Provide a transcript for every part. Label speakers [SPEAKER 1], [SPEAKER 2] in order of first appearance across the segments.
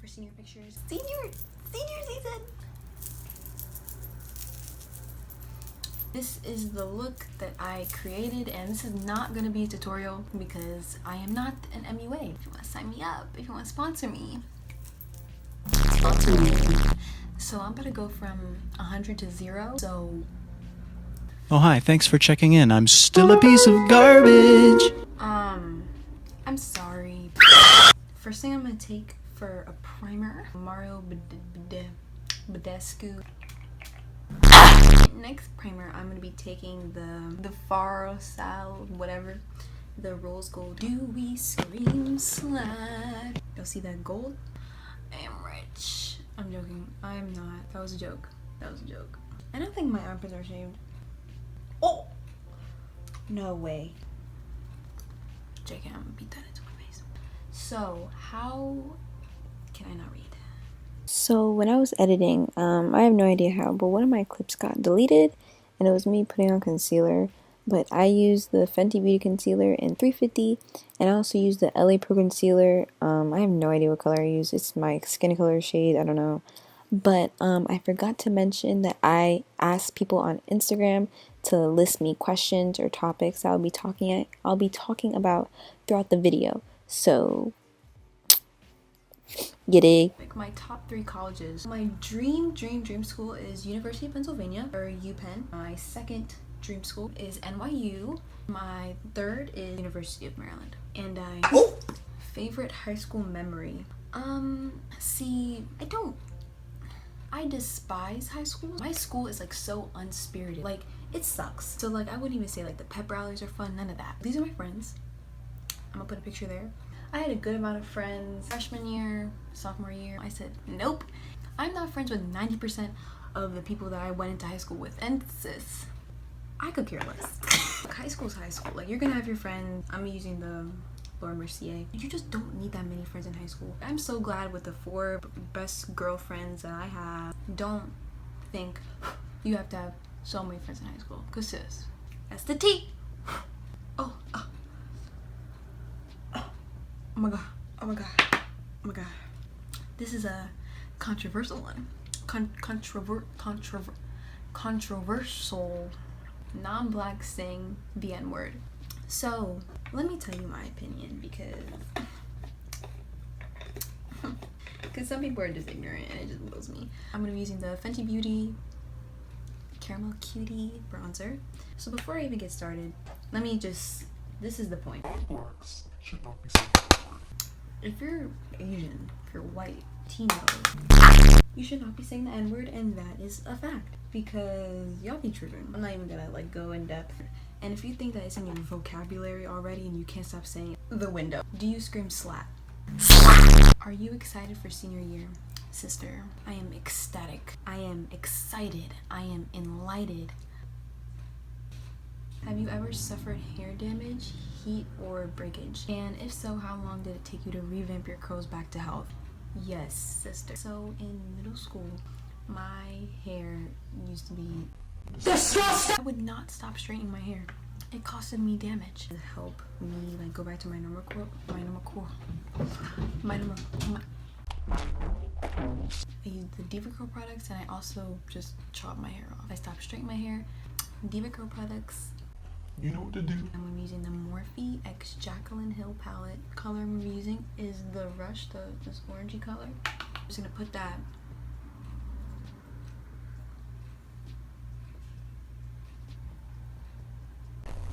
[SPEAKER 1] for senior pictures. Senior season! This is the look that I created, and this is not gonna be a tutorial because I am not an MUA. If you wanna sign me up, if you wanna sponsor me. So I'm gonna go from 100 to 0, so...
[SPEAKER 2] Oh hi, thanks for checking in. I'm still a piece of garbage.
[SPEAKER 1] I'm sorry. First thing I'm gonna take for a primer, badescu. Next primer, I'm gonna be taking the Farsali, whatever, the rose gold. Do we scream SLAT? Y'all see that gold? I am rich. I'm joking. I am not. That was a joke. That was a joke. I don't think my armpits are shaved. Oh! No way. JK, I'm gonna beat that into my face. So, how can I not read?
[SPEAKER 3] So when I was editing, I have no idea how, but one of my clips got deleted, and it was me putting on concealer. But I used the Fenty Beauty concealer in 350, and I also used the LA Pro concealer. I have no idea what color I used. It's my skin color shade, I don't know. But I forgot to mention that I asked people on Instagram to list me questions or topics I'll be talking about throughout the video. So you dig?
[SPEAKER 1] Like my top 3 colleges. My dream school is University of Pennsylvania, or UPenn. My second dream school is NYU. My third is University of Maryland. And favorite high school memory. See, I despise high school. My school is like so unspirited. Like, it sucks. So like, I wouldn't even say like the pep rallies are fun, none of that. These are my friends. I'm gonna put a picture there. I had a good amount of friends freshman year, sophomore year. I said, nope, I'm not friends with 90% of the people that I went into high school with. And sis, I could care less. High school's high school. Like, you're gonna have your friends. I'm using the Mercier. You just don't need that many friends in high school. I'm so glad with the 4 best girlfriends that I have. Don't think you have to have so many friends in high school, cause sis, that's the tea. Oh my god, oh my god, oh my god. This is a controversial one. Controversial non-black saying the N-word. So let me tell you my opinion, because some people are just ignorant and it just blows me. I'm gonna be using the Fenty Beauty Caramel Cutie bronzer. So before I even get started, this is the point.
[SPEAKER 4] Blacks should not be saying that word.
[SPEAKER 1] If you're Asian, if you're white, Latino, you should not be saying the N-word, and that is a fact. Because y'all be tripping. I'm not even gonna like go in depth. And if you think that it's in your vocabulary already and you can't stop saying it, the window. Do you scream SLAT? Are you excited for senior year? Sister, I am ecstatic. I am excited. I am enlightened. Have you ever suffered hair damage, heat, or breakage? And if so, how long did it take you to revamp your curls back to health? Yes, sister. So in middle school, my hair used to be disgusting. I would not stop straightening my hair. It costed me damage. To help me like go back to my normal I used the Diva Curl products, and I also just chopped my hair off. I stopped straightening my hair. Diva Curl products.
[SPEAKER 4] You know what to do.
[SPEAKER 1] I'm using the Morphe x Jaclyn Hill palette. Color I'm using is the Rush, this orangey color. I'm just gonna put that.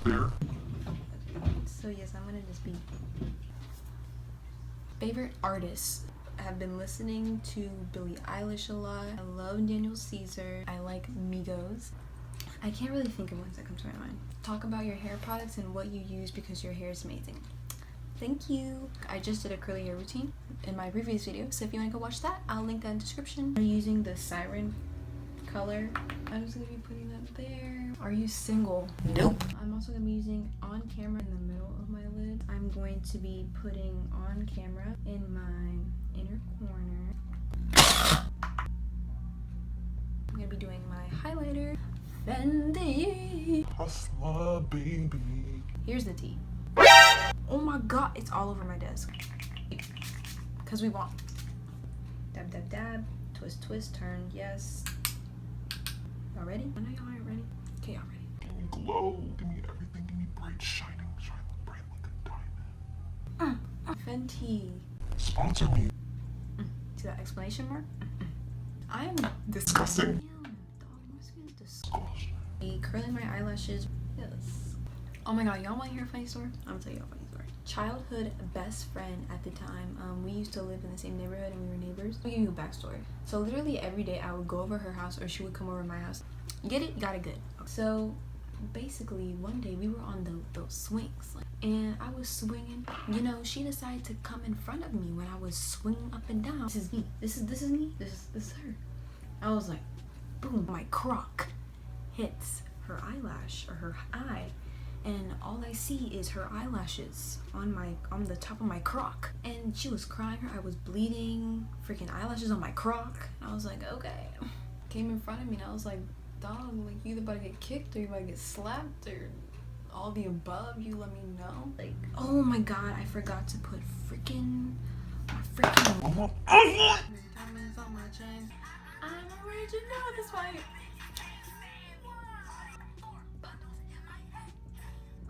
[SPEAKER 4] There.
[SPEAKER 1] So yes, I'm gonna just be. Favorite artists. I have been listening to Billie Eilish a lot. I love Daniel Caesar. I like Migos. I can't really think of ones that come to my mind. Talk about your hair products and what you use because your hair is amazing. Thank you. I just did a curly hair routine in my previous video, so if you want to go watch that, I'll link that in the description. I'm using the Siren color. I'm just gonna be putting that there. Are you single? Nope. I'm also gonna be using on camera in the middle of my lid. I'm going to be putting on camera in my inner corner. I'm gonna be doing my highlighter. Fenty.
[SPEAKER 4] Hustla, baby.
[SPEAKER 1] Here's the tea. Oh my god, it's all over my desk. Because we want. Dab, dab, dab. Twist, twist, turn. Yes. Y'all ready? I know y'all aren't ready. Okay, y'all ready.
[SPEAKER 4] Give me glow. Give me everything. Give me bright, shining, bright like a diamond.
[SPEAKER 1] Fenty.
[SPEAKER 4] Sponsor me.
[SPEAKER 1] See that exclamation mark? I am
[SPEAKER 4] Disgusting.
[SPEAKER 1] Damn, dog, my skin is disgusting. Curling my eyelashes. Yes. Oh my god, y'all want to hear a funny story? I'm gonna tell you a funny story. Childhood best friend at the time. We used to live in the same neighborhood and we were neighbors. I'll give you a backstory. So literally every day I would go over her house or she would come over my house. Get it? Got it good. So basically one day we were on those swings and I was swinging. You know, she decided to come in front of me when I was swinging up and down. This is me. This is me. This is her. I was like, boom, my croc hits her eyelash or her eye, and all I see is her eyelashes on the top of my croc. And she was crying, her eye was bleeding, freaking eyelashes on my croc. And I was like, okay. Came in front of me and I was like, dog, like you either about to get kicked or you about to get slapped or all the above. You let me know. Like, oh my god, I forgot to put freaking diamonds on my chain. I'm original, that's why.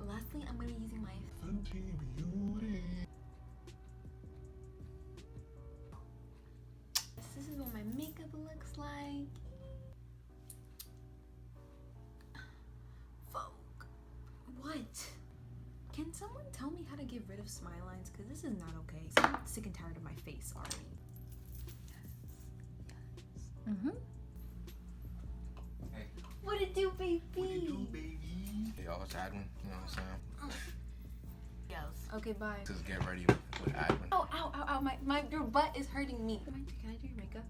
[SPEAKER 1] Lastly, I'm gonna be using my
[SPEAKER 4] Fenty Beauty.
[SPEAKER 1] This is what my makeup looks like. Vogue. What? Can someone tell me how to get rid of smile lines? Because this is not okay. I'm sick and tired of my face already. Yes.
[SPEAKER 5] Hey.
[SPEAKER 1] What it do, baby?
[SPEAKER 5] What it do, baby? Hey, y'all, it's Adwin. You know what I'm saying?
[SPEAKER 1] Yes. Okay, bye.
[SPEAKER 5] Just get ready with Adwin.
[SPEAKER 1] Oh, ow, ow, ow. Your butt is hurting me. Can I do your makeup?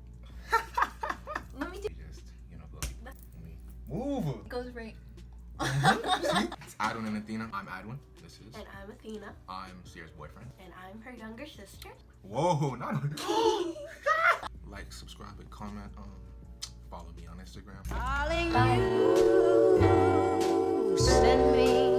[SPEAKER 1] Let me do.
[SPEAKER 5] Just, you know, look. Let me move.
[SPEAKER 1] It goes right.
[SPEAKER 5] It's Adwin and Athena. I'm Adwin. This is.
[SPEAKER 6] And I'm Athena.
[SPEAKER 5] I'm Sierra's boyfriend.
[SPEAKER 6] And I'm her younger sister.
[SPEAKER 5] Whoa, not. Like, subscribe, and comment. Follow me on Instagram.
[SPEAKER 6] Calling you, send me